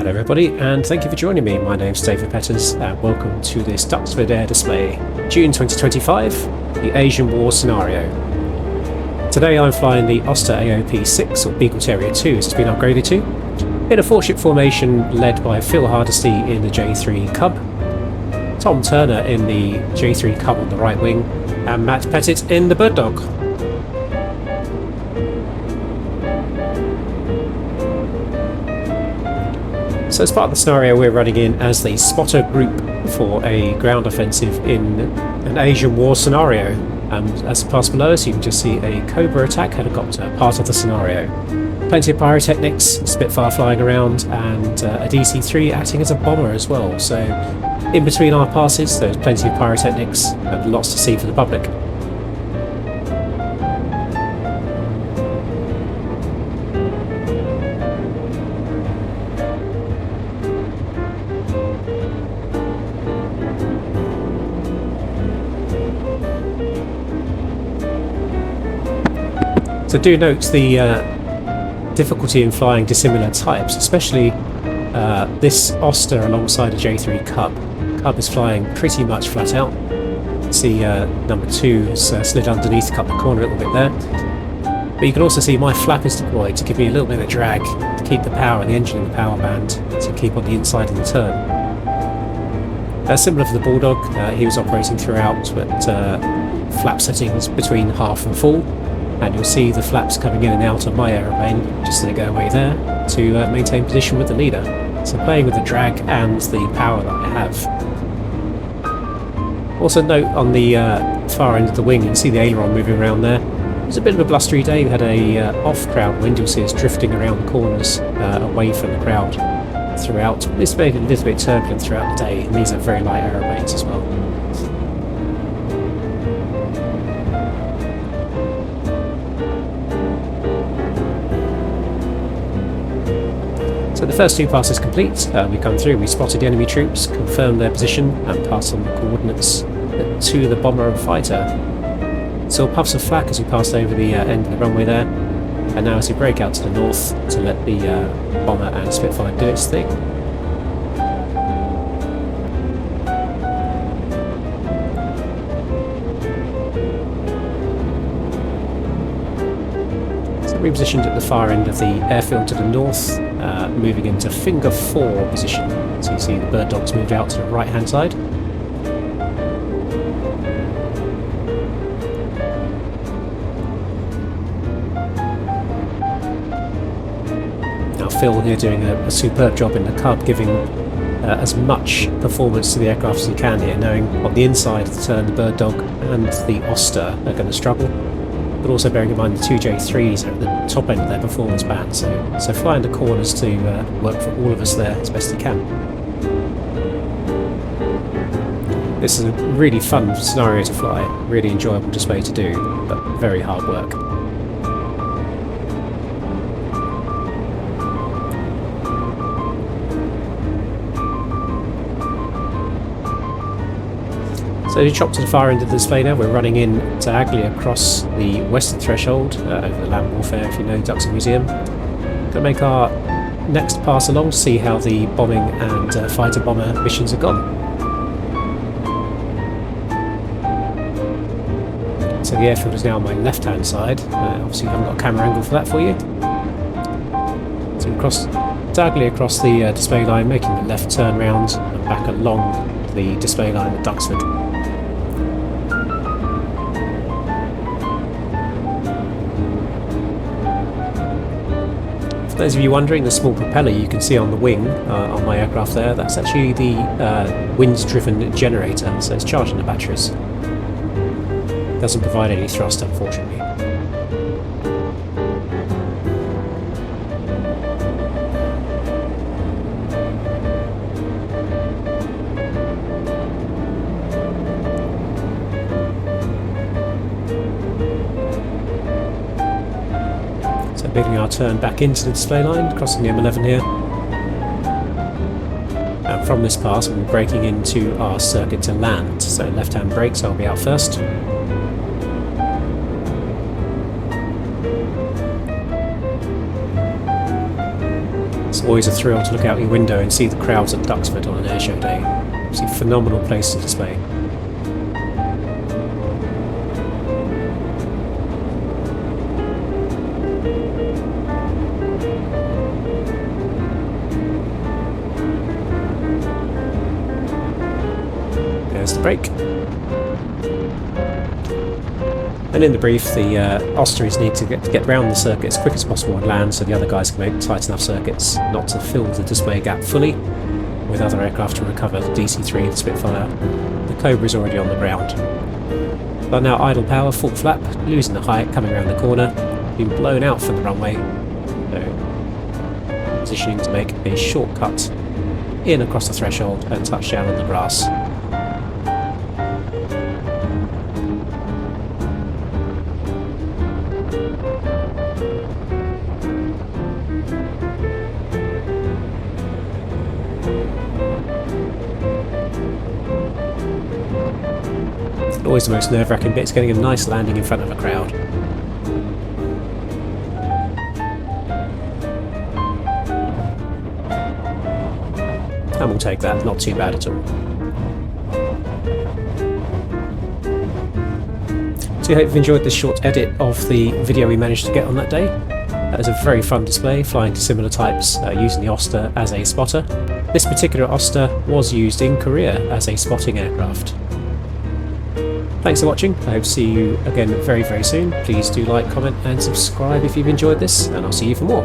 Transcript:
Hello everybody, and thank you for joining me. My name's David Pettit, and welcome to this Duxford Air display, June 2025, the Asian War scenario. Today I'm flying the Auster AOP6, or Beagle Terrier II as it's been upgraded to, in a 4-ship formation led by Phil Hardisty in the J3 Cub, Tom Turner in the J3 Cub on the right wing, and Matt Pettit in the Bird Dog. So as part of the scenario, we're running in as the spotter group for a ground offensive in an Asian war scenario. As it passes below us, you can just see a Cobra attack helicopter, part of the scenario. Plenty of pyrotechnics, Spitfire flying around, and a DC-3 acting as a bomber as well. So in between our passes, there's plenty of pyrotechnics and lots to see for the public. So do note the difficulty in flying dissimilar types, especially this Auster alongside a J3 Cub. Cub is flying pretty much flat out. See number 2 has slid underneath to cut the corner a little bit there. But you can also see my flap is deployed to give me a little bit of drag to keep the power, the engine in the power band, to keep on the inside of the turn. Similar for the Bulldog, he was operating throughout, but flap settings between half and full. And you'll see the flaps coming in and out of my aeroplane, just as they go away there, to maintain position with the leader. So playing with the drag and the power that I have. Also note on the far end of the wing, you can see the aileron moving around there. It was a bit of a blustery day. We had a off-crowd wind. You'll see us drifting around the corners away from the crowd throughout. This made it a little bit turbulent throughout the day, and these are very light aeroplanes as well. So the first 2 passes complete. We come through, we spotted the enemy troops, confirmed their position, and passed on the coordinates to the bomber and fighter. Saw puffs of flak as we passed over the end of the runway there, and now as we break out to the north to let the bomber and Spitfire do its thing. Repositioned at the far end of the airfield to the north, moving into finger 4 position. So you see the Bird Dog's moved out to the right hand side. Now Phil here doing a superb job in the Cub, giving as much performance to the aircraft as he can here, knowing on the inside of the turn the Bird Dog and the Auster are going to struggle. But also bearing in mind the 2 J3s are at the top end of their performance band, so flying the corners to work for all of us there as best he can. This is a really fun scenario to fly, really enjoyable display to do, but very hard work. So you chop to the far end of the display now. We're running in diagonally across the western threshold over the land warfare, if you know Duxford Museum. Going to make our next pass along to see how the bombing and fighter bomber missions have gone. So the airfield is now on my left hand side. Obviously I haven't got a camera angle for that for you. So we cross diagonally across the display line, making the left turn round and back along the display line at Duxford. For those of you wondering, the small propeller you can see on the wing on my aircraft there, that's actually the wind-driven generator, so it's charging the batteries. Doesn't provide any thrust, unfortunately. Making our turn back into the display line, crossing the M11 here. And from this pass we'll be braking into our circuit to land, so left hand brake, so I'll be out first. It's always a thrill to look out your window and see the crowds at Duxford on an airshow day. It's a phenomenal place to display. There's the brake. And in the brief, the Austeries need to get round the circuit as quick as possible on land so the other guys can make tight enough circuits not to fill the display gap fully, with other aircraft to recover the DC-3 and Spitfire. The Cobra is already on the ground. But now idle power, full flap, losing the height, coming around the corner, being blown out from the runway. So, positioning to make a shortcut in across the threshold and touch down on the grass. Always the most nerve-wracking bit is getting a nice landing in front of a crowd. And we'll take that, not too bad at all. So I hope you've enjoyed this short edit of the video we managed to get on that day. That was a very fun display, flying Dissimilar types using the Auster as a spotter. This particular Auster was used in Korea as a spotting aircraft. Thanks for watching. I hope to see you again very, very soon. Please do like, comment and subscribe if you've enjoyed this, and I'll see you for more.